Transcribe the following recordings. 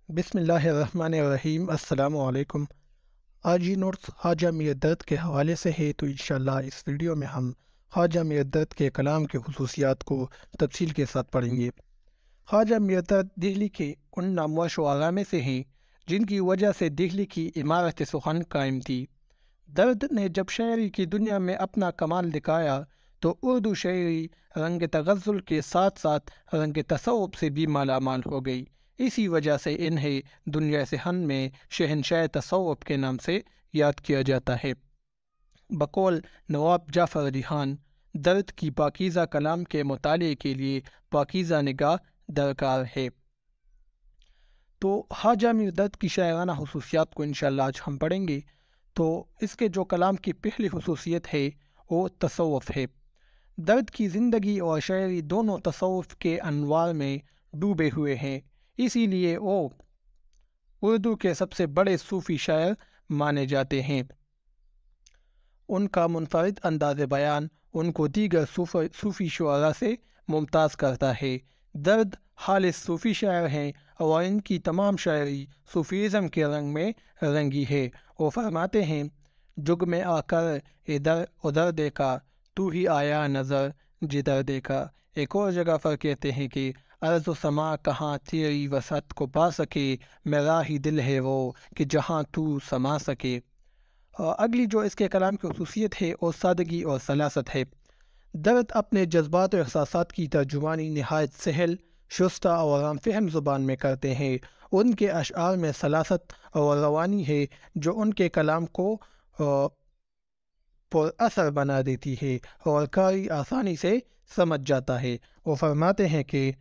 بسم اللہ الرحمن الرحیم۔ السلام علیکم۔ آج یہ نوٹس خواجہ میر درد کے حوالے سے ہے، تو انشاءاللہ اس ویڈیو میں ہم خواجہ میر درد کے کلام کے خصوصیات کو تفصیل کے ساتھ پڑھیں گے۔ خواجہ میر درد دہلی کے ان نامور شعراء میں سے ہیں جن کی وجہ سے دہلی کی عمارت سخن قائم تھی۔ درد نے جب شاعری کی دنیا میں اپنا کمال دکھایا تو اردو شاعری رنگ تغزل کے ساتھ ساتھ رنگ تصوف سے بھی مالا مال ہو گئی۔ اسی وجہ سے انہیں دنیا صحن میں شہنشاہ تصوف کے نام سے یاد کیا جاتا ہے۔ بقول نواب جعفر علی خان، درد کی پاکیزہ کلام کے مطالعے کے لیے پاکیزہ نگاہ درکار ہے۔ تو خواجہ میر درد کی شاعرانہ خصوصیات کو انشاءاللہ آج ہم پڑھیں گے۔ تو اس کے جو کلام کی پہلی خصوصیت ہے وہ تصوف ہے۔ درد کی زندگی اور شاعری دونوں تصوف کے انوار میں ڈوبے ہوئے ہیں، اسی لیے وہ اردو کے سب سے بڑے صوفی شاعر مانے جاتے ہیں۔ ان کا منفرد انداز بیان ان کو دیگر صوفی شعراء سے ممتاز کرتا ہے۔ درد خالص صوفی شاعر ہیں اور ان کی تمام شاعری صوفیزم کے رنگ میں رنگی ہے۔ وہ فرماتے ہیں، جگ میں آ کر ادھر ادھر دیکھا، تو ہی آیا نظر جدھر دیکھا۔ ایک اور جگہ پر کہتے ہیں کہ ارض و سما کہاں تیری وسعت کو پا سکے، میرا ہی دل ہے وہ کہ جہاں تو سما سکے۔ اگلی جو اس کے کلام کی خصوصیت ہے وہ سادگی اور سلاست ہے۔ درد اپنے جذبات و احساسات کی ترجمانی نہایت سہل، شستہ اور عام فہم زبان میں کرتے ہیں۔ ان کے اشعار میں سلاست اور روانی ہے جو ان کے کلام کو پر اثر بنا دیتی ہے اور قاری آسانی سے سمجھ جاتا ہے۔ وہ فرماتے ہیں کہ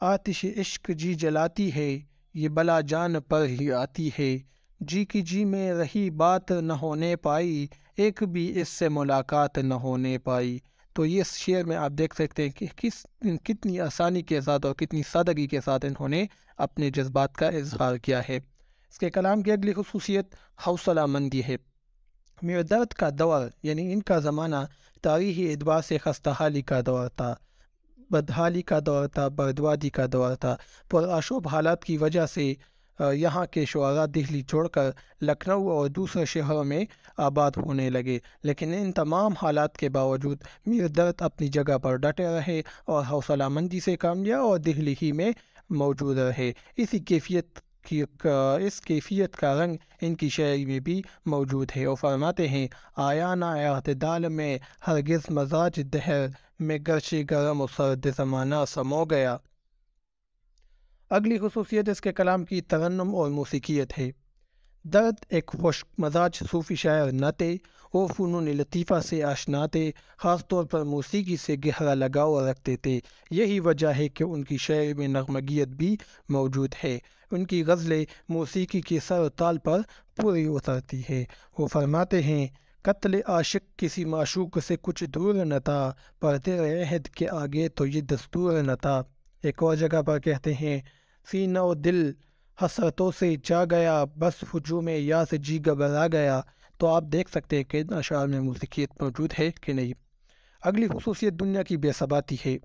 آتش عشق جی جلاتی ہے، یہ بلا جان پر ہی آتی ہے، جی کی جی میں رہی بات نہ ہونے پائی، ایک بھی اس سے ملاقات نہ ہونے پائی۔ تو یہ شعر میں آپ دیکھ سکتے ہیں کہ کتنی آسانی کے ساتھ اور کتنی سادگی کے ساتھ انہوں نے اپنے جذبات کا اظہار کیا ہے۔ اس کے کلام کی اگلی خصوصیت حوصلہ مندی ہے۔ میر درد کا دور یعنی ان کا زمانہ تاریخی اعتبار سے خستہ حالی کا دور تھا، بدحالی کا دور تھا، بردوادی کا دور تھا۔ پرآشوب حالات کی وجہ سے یہاں کے شعراء دہلی چھوڑ کر لکھنؤ اور دوسرے شہروں میں آباد ہونے لگے، لیکن ان تمام حالات کے باوجود میر درد اپنی جگہ پر ڈٹے رہے اور حوصلہ مندی سے کام لیا اور دہلی ہی میں موجود رہے۔ اس کیفیت کا رنگ ان کی شاعری میں بھی موجود ہے۔ وہ فرماتے ہیں، آیا نہ اعتدال میں ہرگز مزاج دہر میں، گرچہ گرم و سرد زمانہ سمو گیا۔ اگلی خصوصیت اس کے کلام کی ترنم اور موسیقیت ہے۔ درد ایک خشک مزاج صوفی شاعر نہ تھے، وہ فنون لطیفہ سے آشنا تھے، خاص طور پر موسیقی سے گہرا لگاؤ رکھتے تھے۔ یہی وجہ ہے کہ ان کی شاعری میں نغمگیت بھی موجود ہے۔ ان کی غزلیں موسیقی کے سر و تال پر پوری اترتی ہے۔ وہ فرماتے ہیں، قتل عاشق کسی معشوق سے کچھ دور نہ تھا، پر تیرے عہد کے آگے تو یہ دستور نہ تھا۔ ایک اور جگہ پر کہتے ہیں، سینہ و دل حسرتوں سے جا گیا، بس ہجوم یا سے جی گھبرا گیا۔ تو آپ دیکھ سکتے ہیں کہ ان اشعار میں موسیقیت موجود ہے کہ نہیں۔ اگلی خصوصیت دنیا کی بے ثباتی ہے۔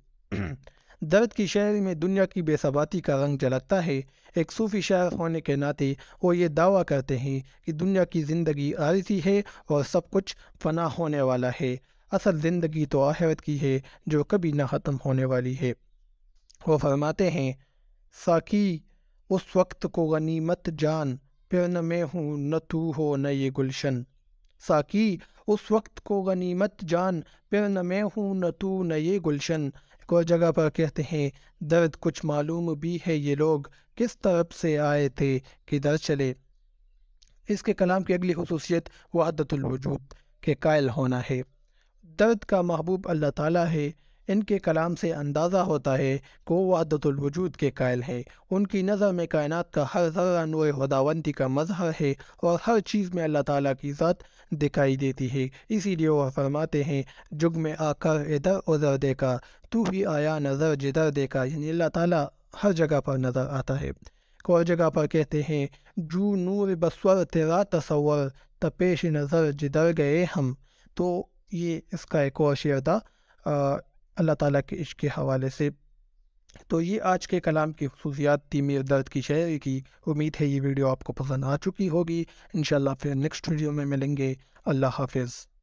درد کی شاعری میں دنیا کی بے ثباتی کا رنگ جھلکتا ہے۔ ایک صوفی شاعر ہونے کے ناطے وہ یہ دعویٰ کرتے ہیں کہ دنیا کی زندگی عارضی ہے اور سب کچھ فنا ہونے والا ہے، اصل زندگی تو آخرت کی ہے جو کبھی نہ ختم ہونے والی ہے۔ وہ فرماتے ہیں، ساقی اس وقت کو غنیمت جان، پھر نہ میں ہوں نہ تو ہو نہ یہ گلشن۔ ساقی اس وقت کو غنیمت جان، پھر نہ میں ہوں نہ تو نہ یہ گلشن۔ ایک اور جگہ پر کہتے ہیں، درد کچھ معلوم بھی ہے یہ لوگ، کس طرف سے آئے تھے کدھر چلے۔ اس کے کلام کی اگلی خصوصیت وحدت الوجود کے قائل ہونا ہے۔ درد کا محبوب اللہ تعالیٰ ہے۔ ان کے کلام سے اندازہ ہوتا ہے کہ وہ وحدت الوجود کے قائل ہے۔ ان کی نظر میں کائنات کا ہر ذرہ نور خداوندی کا مظہر ہے اور ہر چیز میں اللہ تعالیٰ کی ذات دکھائی دیتی ہے۔ اسی لیے وہ فرماتے ہیں، جگ میں آ کر ادھر ادھر دیکھا، تو ہی آیا نظر جدھر دیکھا، یعنی اللہ تعالیٰ ہر جگہ پر نظر آتا ہے۔ ایک اور جگہ پر کہتے ہیں، جو نور بسور تیرا تصور، تپیش نظر جدھر گئے ہم۔ تو یہ اس کا ایک اور شعر تھا اللہ تعالیٰ کے عشق کے حوالے سے۔ تو یہ آج کے کلام کی خصوصیات تھی میر درد کی شاعری کی۔ امید ہے یہ ویڈیو آپ کو پسند آ چکی ہوگی۔ انشاءاللہ پھر نیکسٹ ویڈیو میں ملیں گے۔ اللہ حافظ۔